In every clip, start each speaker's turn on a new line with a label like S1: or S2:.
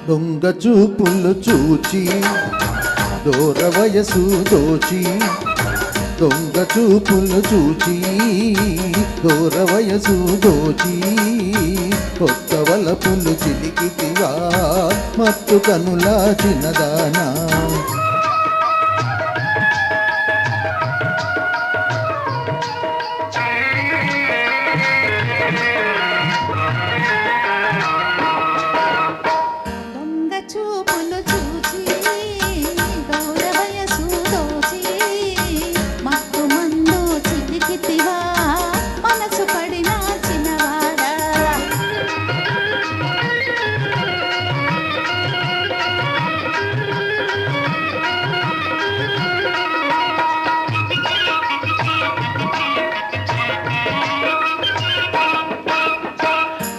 S1: దొంగ చూపులు చూచి దూర వయసు దోచి, దొంగ చూపులు చూచి దూర వయసు దోచి, కొత్త వలపులు చిలికితివా మత్తు కనులా చిన్నదానా.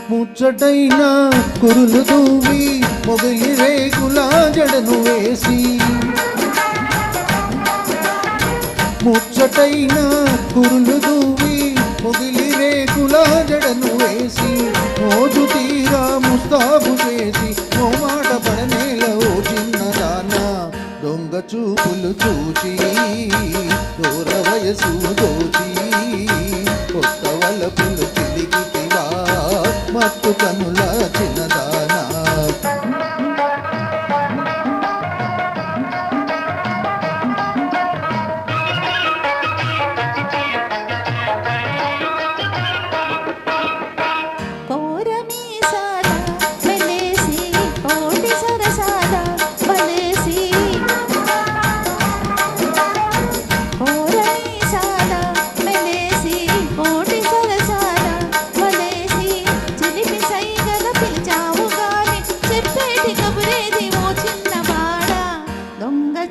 S1: ముచ్చటైన కురులు దూవి మొగలి రేకుల జడను వేసి, ముచ్చటైన కురులు దూవి మొగలి రేకుల జడను వేసి, మోజు తీరా ముస్తాబు చేసి ఓ మాట పడనేల ఓ చిన్నదానా. దొంగ చూపులు చూచి దూర వయసు దోచి, కొత్త వలపులు చిలికితివా మత్తు కనుల చిన్నదానా.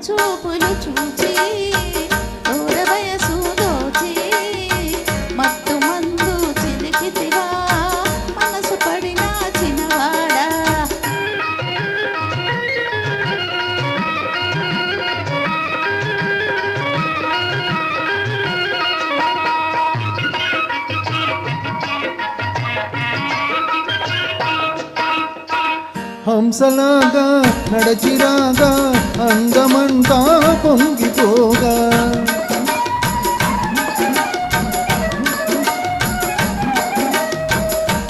S2: చూపులు చూచి దూర వయసు దోచి, మత్తు మందు చిలికితివా మనసు పడిన చిన్నవాడా.
S1: హంసలాగా నడచిరాగా అందమంతా పొంగిపోగా,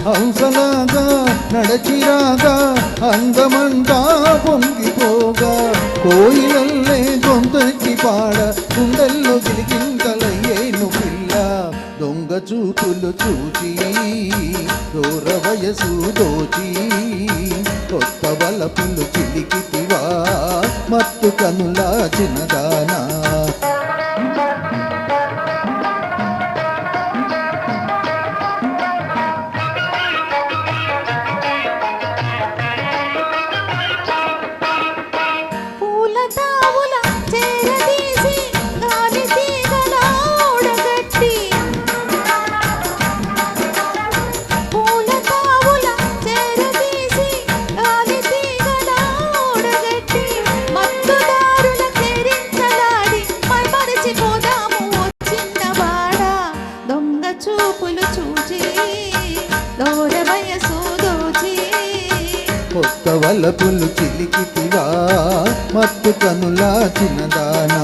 S1: హంసలాగా నడచిరాగా అందమంతా పొంగిపోగా, కోయిలల్లే గొంతెత్తి పాడ గుండెల్లో గిలిగింతలయ్యేను పిల్ల. దొంగ చూపులు చూచి దూర వయసు దోచి, కొత్త వలపులు చిలికితివా మత్తు కనుల చిన్నదానా.
S2: చూపులు చూచి దూర వయసు దోచి,
S1: కొత్త వలపులు చిలికితివా మత్తు కనుల చిన్నదానా.